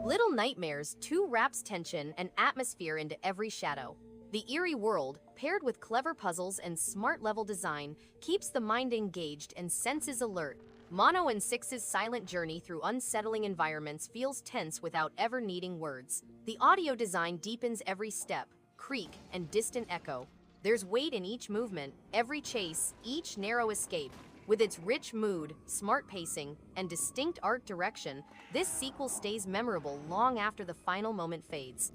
Little Nightmares 2 wraps tension and atmosphere into every shadow. The eerie world, paired with clever puzzles and smart level design, keeps the mind engaged and senses alert. Mono and Six's silent journey through unsettling environments feels tense without ever needing words. The audio design deepens every step, creak, and distant echo. There's weight in each movement, every chase, each narrow escape. With its rich mood, smart pacing, and distinct art direction, this sequel stays memorable long after the final moment fades.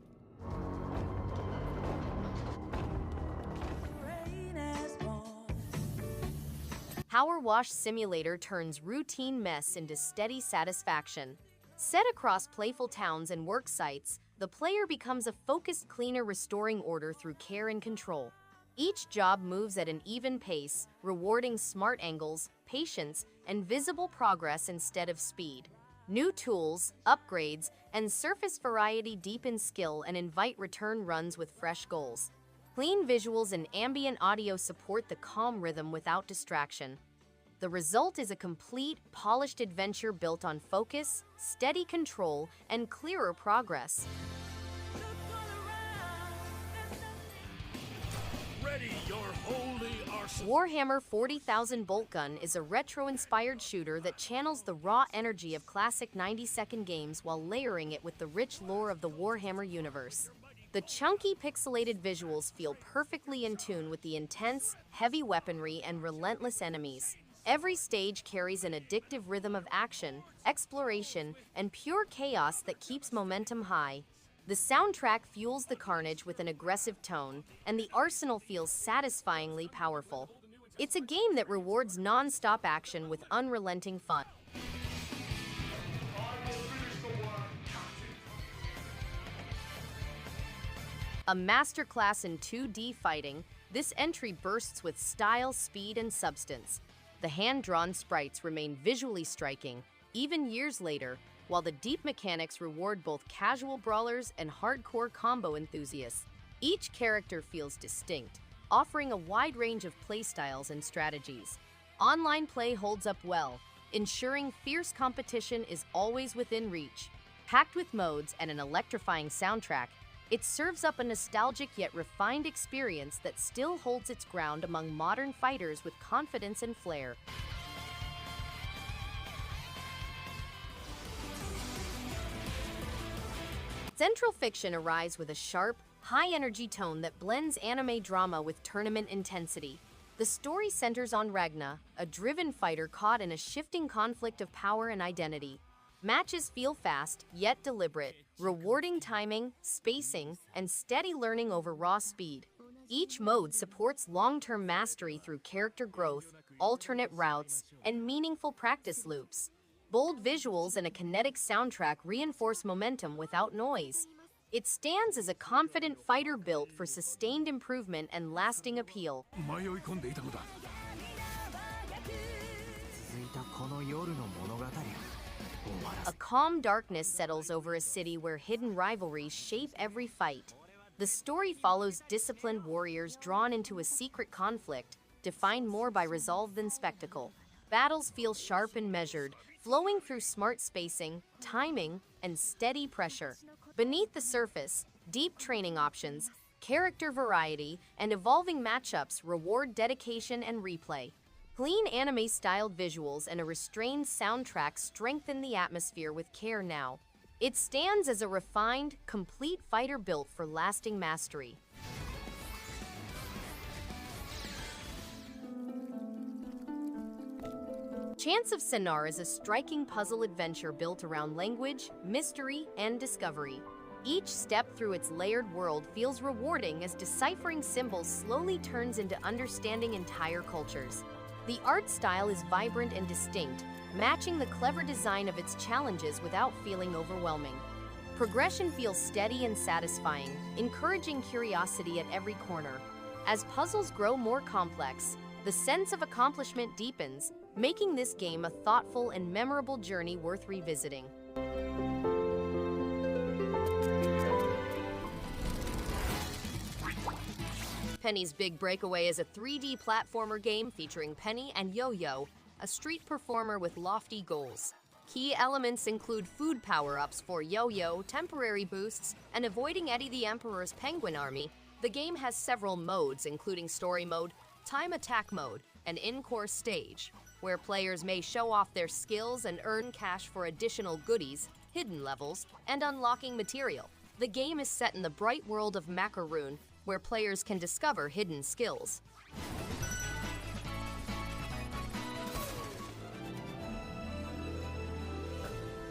PowerWash Simulator turns routine mess into steady satisfaction. Set across playful towns and work sites, the player becomes a focused cleaner restoring order through care and control. Each job moves at an even pace, rewarding smart angles, patience, and visible progress instead of speed. New tools, upgrades, and surface variety deepen skill and invite return runs with fresh goals. Clean visuals and ambient audio support the calm rhythm without distraction. The result is a complete, polished adventure built on focus, steady control, and clearer progress. Ready your holy arsenal. Warhammer 40,000 Boltgun is a retro-inspired shooter that channels the raw energy of classic 90-second games while layering it with the rich lore of the Warhammer universe. The chunky, pixelated visuals feel perfectly in tune with the intense, heavy weaponry and relentless enemies. Every stage carries an addictive rhythm of action, exploration, and pure chaos that keeps momentum high. The soundtrack fuels the carnage with an aggressive tone, and the arsenal feels satisfyingly powerful. It's a game that rewards non-stop action with unrelenting fun. A masterclass in 2D fighting, this entry bursts with style, speed, and substance. The hand-drawn sprites remain visually striking, even years later, while the deep mechanics reward both casual brawlers and hardcore combo enthusiasts. Each character feels distinct, offering a wide range of playstyles and strategies. Online play holds up well, ensuring fierce competition is always within reach. Packed with modes and an electrifying soundtrack, it serves up a nostalgic yet refined experience that still holds its ground among modern fighters with confidence and flair. Central Fiction arrives with a sharp, high-energy tone that blends anime drama with tournament intensity. The story centers on Ragna, a driven fighter caught in a shifting conflict of power and identity. Matches feel fast, yet deliberate, rewarding timing, spacing, and steady learning over raw speed. Each mode supports long-term mastery through character growth, alternate routes, and meaningful practice loops. Bold visuals and a kinetic soundtrack reinforce momentum without noise. It stands as a confident fighter built for sustained improvement and lasting appeal. A calm darkness settles over a city where hidden rivalries shape every fight. The story follows disciplined warriors drawn into a secret conflict, defined more by resolve than spectacle. Battles feel sharp and measured, flowing through smart spacing, timing, and steady pressure. Beneath the surface, deep training options, character variety, and evolving matchups reward dedication and replay. Clean anime-styled visuals and a restrained soundtrack strengthen the atmosphere with care now. It stands as a refined, complete fighter built for lasting mastery. Chants of Sennaar is a striking puzzle adventure built around language, mystery, and discovery. Each step through its layered world feels rewarding as deciphering symbols slowly turns into understanding entire cultures. The art style is vibrant and distinct, matching the clever design of its challenges without feeling overwhelming. Progression feels steady and satisfying, encouraging curiosity at every corner. As puzzles grow more complex, the sense of accomplishment deepens, making this game a thoughtful and memorable journey worth revisiting. Penny's Big Breakaway is a 3D platformer game featuring Penny and Yo-Yo, a street performer with lofty goals. Key elements include food power-ups for yo-yo, temporary boosts, and avoiding Eddie the Emperor's penguin army. The game has several modes, including story mode, time attack mode, and in-course stage, where players may show off their skills and earn cash for additional goodies, hidden levels, and unlocking material. The game is set in the bright world of Macaroon, where players can discover hidden skills.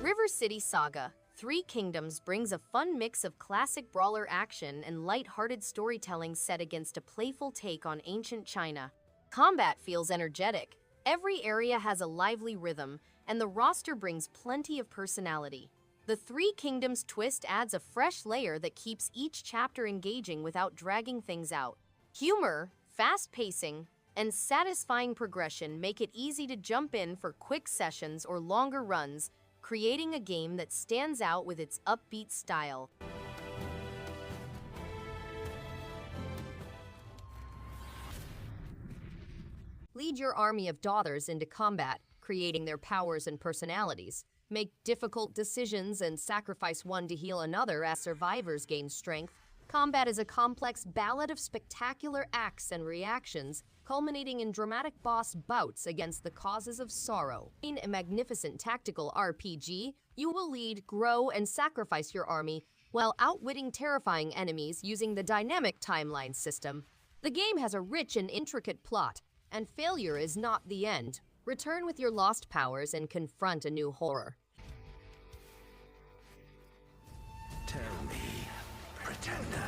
River City Saga: Three Kingdoms brings a fun mix of classic brawler action and light-hearted storytelling set against a playful take on ancient China. Combat feels energetic. Every area has a lively rhythm, and the roster brings plenty of personality. The Three Kingdoms twist adds a fresh layer that keeps each chapter engaging without dragging things out. Humor, fast pacing, and satisfying progression make it easy to jump in for quick sessions or longer runs, creating a game that stands out with its upbeat style. Lead your army of daughters into combat, creating their powers and personalities. Make difficult decisions and sacrifice one to heal another as survivors gain strength. Combat is a complex ballad of spectacular acts and reactions, culminating in dramatic boss bouts against the causes of sorrow. In a magnificent tactical RPG, you will lead, grow, and sacrifice your army while outwitting terrifying enemies using the dynamic timeline system. The game has a rich and intricate plot, and failure is not the end. Return with your lost powers and confront a new horror. Tell me, pretender.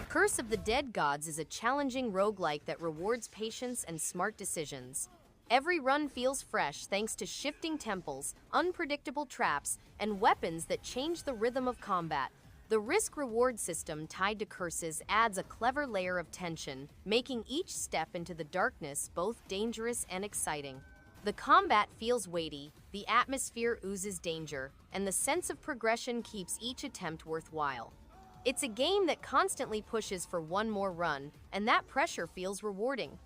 Curse of the Dead Gods is a challenging roguelike that rewards patience and smart decisions. Every run feels fresh thanks to shifting temples, unpredictable traps, and weapons that change the rhythm of combat. The risk-reward system tied to curses adds a clever layer of tension, making each step into the darkness both dangerous and exciting. The combat feels weighty, the atmosphere oozes danger, and the sense of progression keeps each attempt worthwhile. It's a game that constantly pushes for one more run, and that pressure feels rewarding.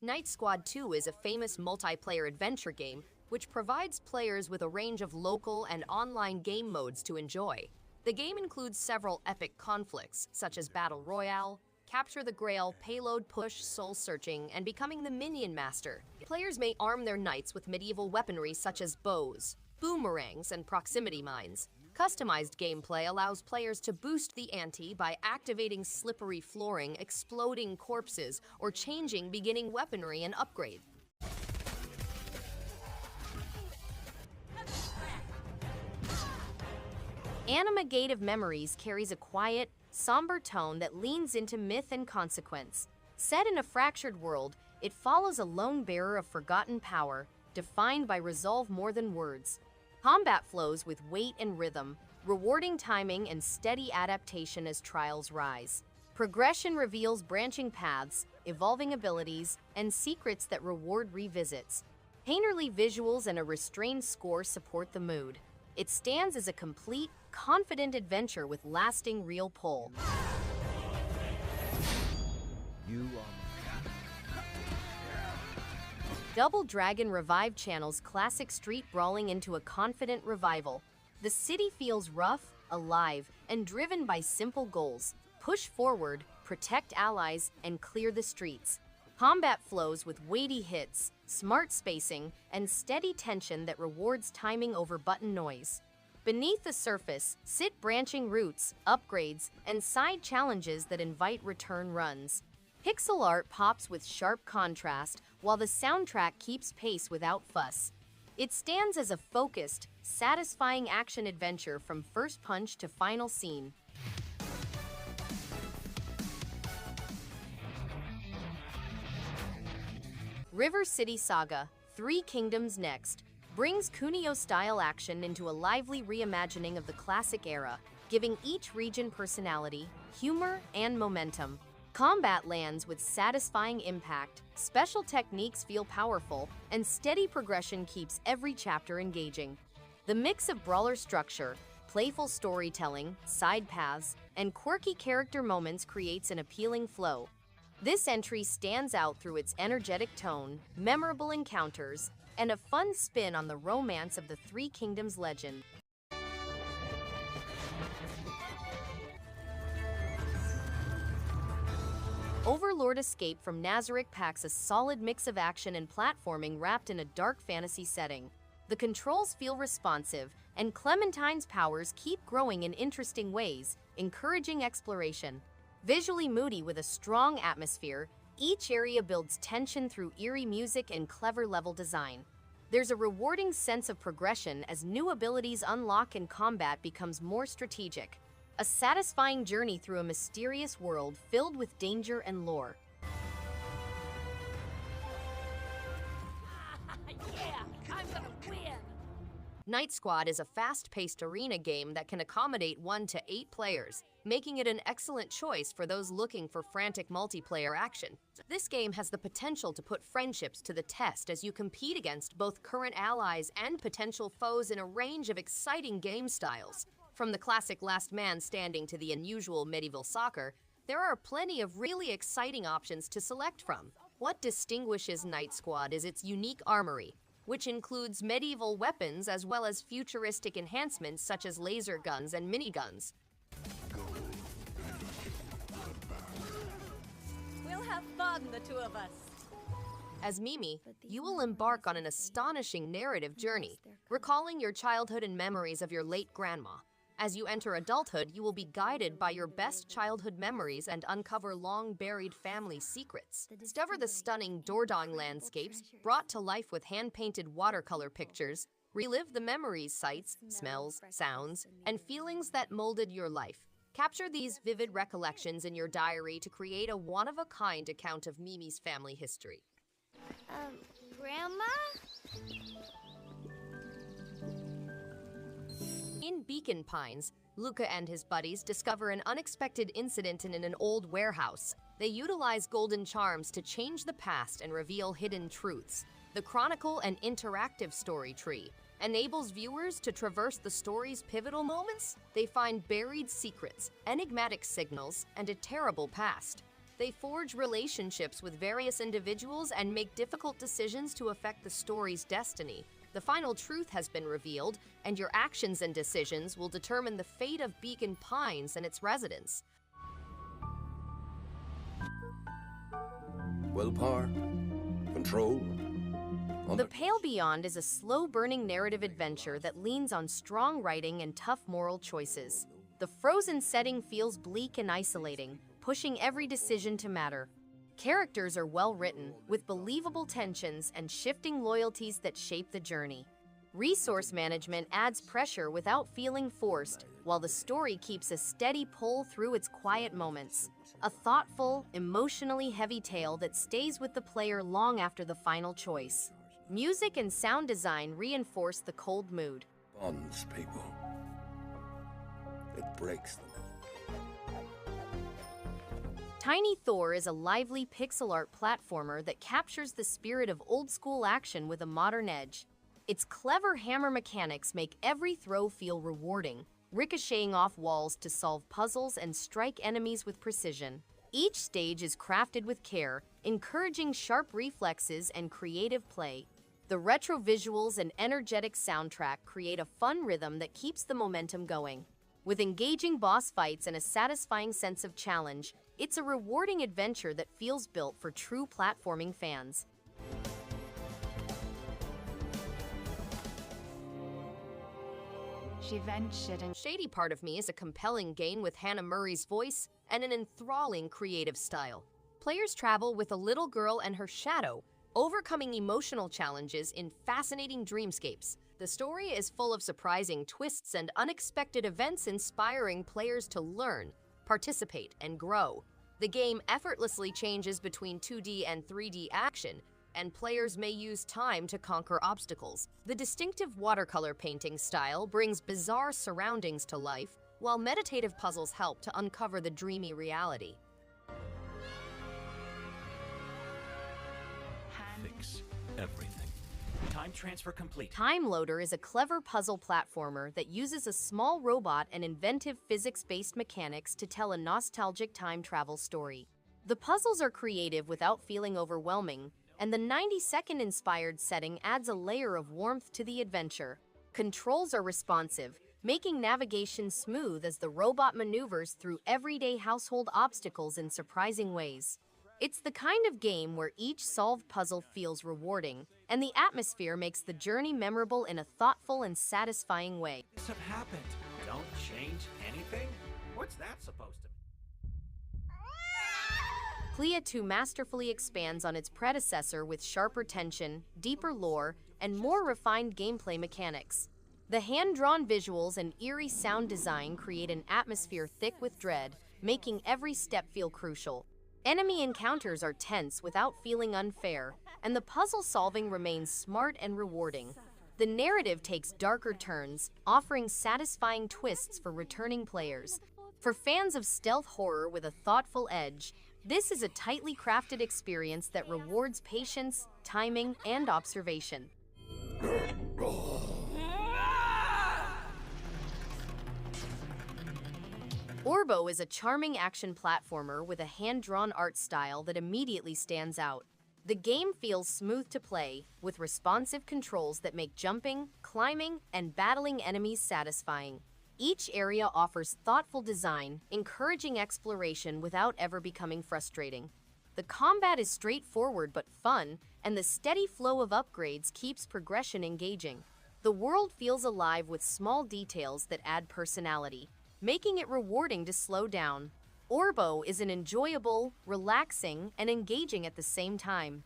Night Squad 2 is a famous multiplayer adventure game which provides players with a range of local and online game modes to enjoy. The game includes several epic conflicts, such as Battle Royale, Capture the Grail, Payload Push, Soul Searching, and becoming the Minion Master. Players may arm their knights with medieval weaponry such as bows, boomerangs, and proximity mines. Customized gameplay allows players to boost the ante by activating slippery flooring, exploding corpses, or changing beginning weaponry and upgrade. Anima Gate of Memories carries a quiet, somber tone that leans into myth and consequence. Set in a fractured world, it follows a lone bearer of forgotten power, defined by resolve more than words. Combat flows with weight and rhythm, rewarding timing and steady adaptation as trials rise. Progression reveals branching paths, evolving abilities, and secrets that reward revisits. Painterly visuals and a restrained score support the mood. It stands as a complete, confident adventure with lasting real pull. Double Dragon Revive channels classic street brawling into a confident revival. The city feels rough, alive, and driven by simple goals. Push forward, protect allies, and clear the streets. Combat flows with weighty hits, smart spacing, and steady tension that rewards timing over button noise. Beneath the surface sit branching routes, upgrades, and side challenges that invite return runs. Pixel art pops with sharp contrast, while the soundtrack keeps pace without fuss. It stands as a focused, satisfying action-adventure from first punch to final scene. River City Saga: Three Kingdoms Next brings Kunio-style action into a lively reimagining of the classic era, giving each region personality, humor, and momentum. Combat lands with satisfying impact, special techniques feel powerful, and steady progression keeps every chapter engaging. The mix of brawler structure, playful storytelling, side paths, and quirky character moments creates an appealing flow. This entry stands out through its energetic tone, memorable encounters, and a fun spin on the romance of the Three Kingdoms legend. Overlord Escape from NAZARICK packs a solid mix of action and platforming wrapped in a dark fantasy setting. The controls feel responsive, and Clementine's powers keep growing in interesting ways, encouraging exploration. Visually moody with a strong atmosphere, each area builds tension through eerie music and clever level design. There's a rewarding sense of progression as new abilities unlock and combat becomes more strategic. A satisfying journey through a mysterious world filled with danger and lore. Yeah, I'm gonna win! Night Squad is a fast-paced arena game that can accommodate 1 to 8 players, making it an excellent choice for those looking for frantic multiplayer action. This game has the potential to put friendships to the test as you compete against both current allies and potential foes in a range of exciting game styles. From the classic last man standing to the unusual medieval soccer, there are plenty of really exciting options to select from. What distinguishes Night Squad is its unique armory, which includes medieval weapons as well as futuristic enhancements such as laser guns and miniguns. We'll have fun, the two of us. As Mimi, you will embark on an astonishing narrative journey, recalling your childhood and memories of your late grandma. As you enter adulthood, you will be guided by your best childhood memories and uncover long-buried family secrets. Discover the stunning Dordogne landscapes brought to life with hand-painted watercolor pictures. Relive the memories, sights, smells, sounds, and feelings that molded your life. Capture these vivid recollections in your diary to create a one-of-a-kind account of Mimi's family history. Grandma? In Beacon Pines, Luca and his buddies discover an unexpected incident in an old warehouse. They utilize golden charms to change the past and reveal hidden truths. The chronicle and interactive story tree enables viewers to traverse the story's pivotal moments. They find buried secrets, enigmatic signals, and a terrible past. They forge relationships with various individuals and make difficult decisions to affect the story's destiny. The final truth has been revealed, and your actions and decisions will determine the fate of Beacon Pines and its residents. Willpower, control. The Pale Beyond is a slow-burning narrative adventure that leans on strong writing and tough moral choices. The frozen setting feels bleak and isolating, pushing every decision to matter. Characters are well-written, with believable tensions and shifting loyalties that shape the journey. Resource management adds pressure without feeling forced, while the story keeps a steady pull through its quiet moments. A thoughtful, emotionally heavy tale that stays with the player long after the final choice. Music and sound design reinforce the cold mood. Bonds people. It breaks them. Tiny Thor is a lively pixel art platformer that captures the spirit of old-school action with a modern edge. Its clever hammer mechanics make every throw feel rewarding, ricocheting off walls to solve puzzles and strike enemies with precision. Each stage is crafted with care, encouraging sharp reflexes and creative play. The retro visuals and energetic soundtrack create a fun rhythm that keeps the momentum going. With engaging boss fights and a satisfying sense of challenge, it's a rewarding adventure that feels built for true platforming fans. Shady Part of Me is a compelling game with Hannah Murray's voice and an enthralling creative style. Players travel with a little girl and her shadow, overcoming emotional challenges in fascinating dreamscapes. The story is full of surprising twists and unexpected events, inspiring players to learn, participate, and grow. The game effortlessly changes between 2D and 3D action, and players may use time to conquer obstacles. The distinctive watercolor painting style brings bizarre surroundings to life, while meditative puzzles help to uncover the dreamy reality. Fix everything. Time transfer complete. Time Loader is a clever puzzle platformer that uses a small robot and inventive physics-based mechanics to tell a nostalgic time travel story. The puzzles are creative without feeling overwhelming, and the 90-second inspired setting adds a layer of warmth to the adventure. Controls are responsive, making navigation smooth as the robot maneuvers through everyday household obstacles in surprising ways. It's the kind of game where each solved puzzle feels rewarding, and the atmosphere makes the journey memorable in a thoughtful and satisfying way. This have happened. Don't change anything? What's that supposed to mean? Clea 2 masterfully expands on its predecessor with sharper tension, deeper lore, and more refined gameplay mechanics. The hand-drawn visuals and eerie sound design create an atmosphere thick with dread, making every step feel crucial. Enemy encounters are tense without feeling unfair, and the puzzle solving remains smart and rewarding. The narrative takes darker turns, offering satisfying twists for returning players. For fans of stealth horror with a thoughtful edge, this is a tightly crafted experience that rewards patience, timing, and observation. Oirbo is a charming action platformer with a hand-drawn art style that immediately stands out. The game feels smooth to play, with responsive controls that make jumping, climbing, and battling enemies satisfying. Each area offers thoughtful design, encouraging exploration without ever becoming frustrating. The combat is straightforward but fun, and the steady flow of upgrades keeps progression engaging. The world feels alive with small details that add personality, making it rewarding to slow down. Oirbo is an enjoyable, relaxing, and engaging at the same time.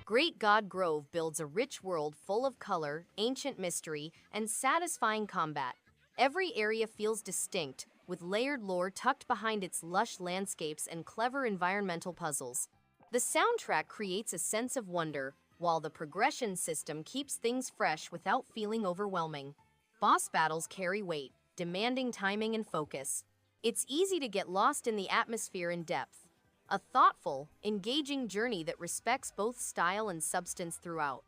Great God Grove builds a rich world full of color, ancient mystery, and satisfying combat. Every area feels distinct, with layered lore tucked behind its lush landscapes and clever environmental puzzles. The soundtrack creates a sense of wonder, while the progression system keeps things fresh without feeling overwhelming. Boss battles carry weight, demanding timing and focus. It's easy to get lost in the atmosphere and depth. A thoughtful, engaging journey that respects both style and substance throughout.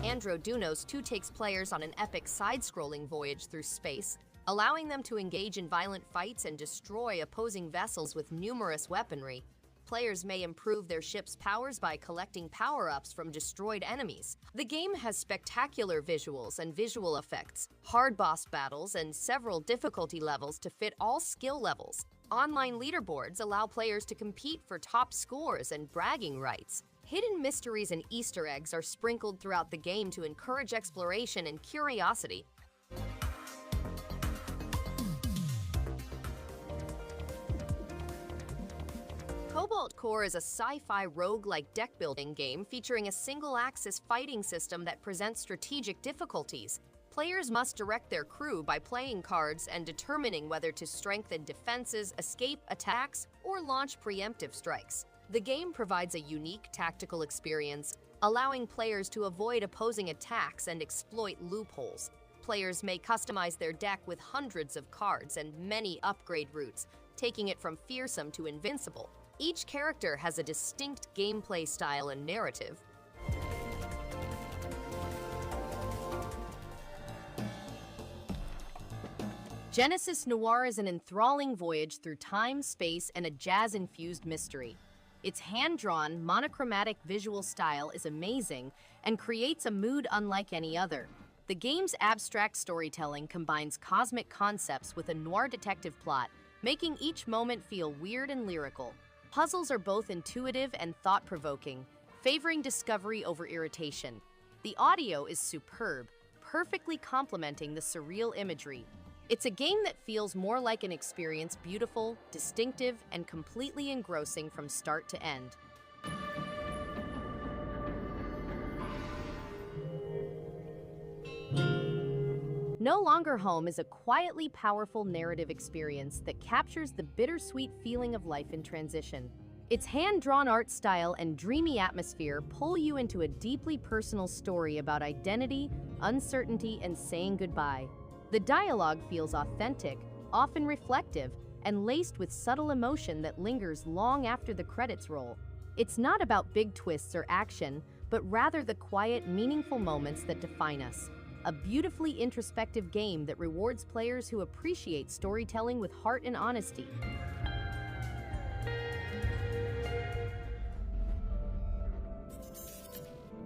Andro Dunos II takes players on an epic side-scrolling voyage through space, allowing them to engage in violent fights and destroy opposing vessels with numerous weaponry. Players may improve their ship's powers by collecting power-ups from destroyed enemies. The game has spectacular visuals and visual effects, hard boss battles, and several difficulty levels to fit all skill levels. Online leaderboards allow players to compete for top scores and bragging rights. Hidden mysteries and Easter eggs are sprinkled throughout the game to encourage exploration and curiosity. Cobalt Core is a sci-fi roguelike deck-building game featuring a single-axis fighting system that presents strategic difficulties. Players must direct their crew by playing cards and determining whether to strengthen defenses, escape attacks, or launch preemptive strikes. The game provides a unique tactical experience, allowing players to avoid opposing attacks and exploit loopholes. Players may customize their deck with hundreds of cards and many upgrade routes, taking it from fearsome to invincible. Each character has a distinct gameplay style and narrative. Genesis Noir is an enthralling voyage through time, space, and a jazz-infused mystery. Its hand-drawn, monochromatic visual style is amazing and creates a mood unlike any other. The game's abstract storytelling combines cosmic concepts with a noir detective plot, making each moment feel weird and lyrical. Puzzles are both intuitive and thought-provoking, favoring discovery over irritation. The audio is superb, perfectly complementing the surreal imagery. It's a game that feels more like an experience, beautiful, distinctive, and completely engrossing from start to end. No Longer Home is a quietly powerful narrative experience that captures the bittersweet feeling of life in transition. Its hand-drawn art style and dreamy atmosphere pull you into a deeply personal story about identity, uncertainty, and saying goodbye. The dialogue feels authentic, often reflective, and laced with subtle emotion that lingers long after the credits roll. It's not about big twists or action, but rather the quiet, meaningful moments that define us. A beautifully introspective game that rewards players who appreciate storytelling with heart and honesty.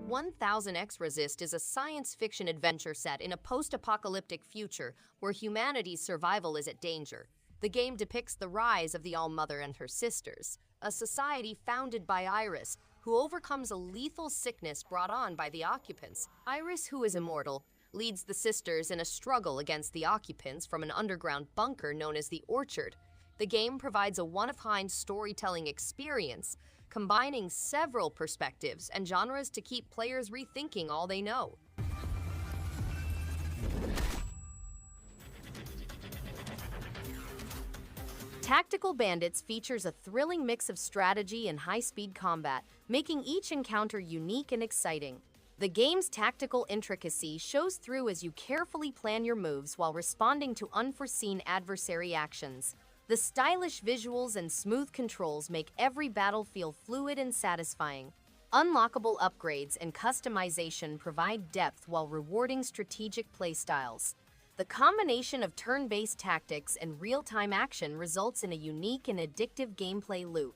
1000X Resist is a science fiction adventure set in a post-apocalyptic future where humanity's survival is at danger. The game depicts the rise of the All-Mother and her sisters, a society founded by Iris, who overcomes a lethal sickness brought on by the occupants. Iris, who is immortal, leads the sisters in a struggle against the occupants from an underground bunker known as the Orchard. The game provides a one-of-a-kind storytelling experience, combining several perspectives and genres to keep players rethinking all they know. Tactical Bandits features a thrilling mix of strategy and high-speed combat, making each encounter unique and exciting. The game's tactical intricacy shows through as you carefully plan your moves while responding to unforeseen adversary actions. The stylish visuals and smooth controls make every battle feel fluid and satisfying. Unlockable upgrades and customization provide depth while rewarding strategic playstyles. The combination of turn-based tactics and real-time action results in a unique and addictive gameplay loop.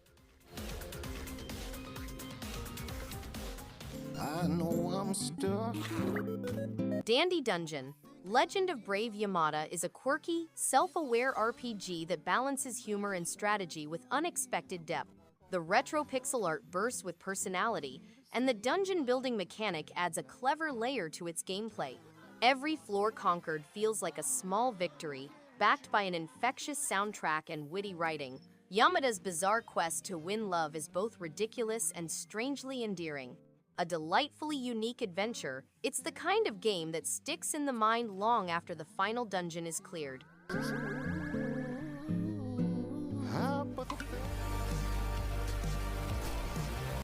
I know I'm stuck. Dandy Dungeon: Legend of Brave Yamada is a quirky, self-aware RPG that balances humor and strategy with unexpected depth. The retro pixel art bursts with personality, and the dungeon-building mechanic adds a clever layer to its gameplay. Every floor conquered feels like a small victory, backed by an infectious soundtrack and witty writing. Yamada's bizarre quest to win love is both ridiculous and strangely endearing. A delightfully unique adventure, it's the kind of game that sticks in the mind long after the final dungeon is cleared.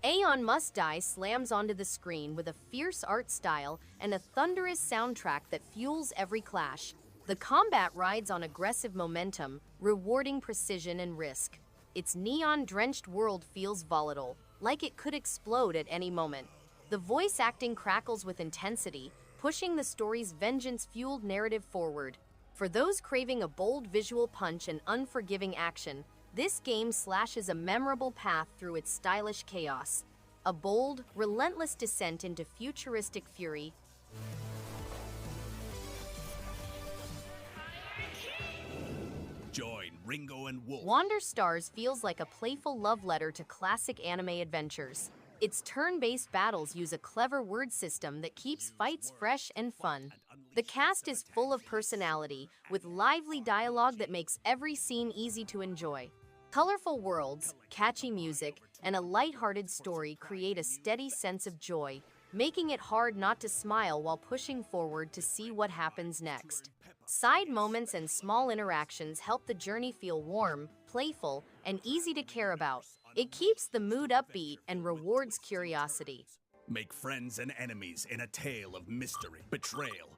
Aeon Must Die slams onto the screen with a fierce art style and a thunderous soundtrack that fuels every clash. The combat rides on aggressive momentum, rewarding precision and risk. Its neon-drenched world feels volatile, like it could explode at any moment. The voice acting crackles with intensity, pushing the story's vengeance-fueled narrative forward. For those craving a bold visual punch and unforgiving action, this game slashes a memorable path through its stylish chaos. A bold, relentless descent into futuristic fury. Join Ringo and Wolf. Wander Stars feels like a playful love letter to classic anime adventures. Its turn-based battles use a clever word system that keeps fights fresh and fun. The cast is full of personality, with lively dialogue that makes every scene easy to enjoy. Colorful worlds, catchy music, and a lighthearted story create a steady sense of joy, making it hard not to smile while pushing forward to see what happens next. Side moments and small interactions help the journey feel warm, playful, and easy to care about. It keeps the mood upbeat and rewards curiosity. Make friends and enemies in a tale of mystery, betrayal,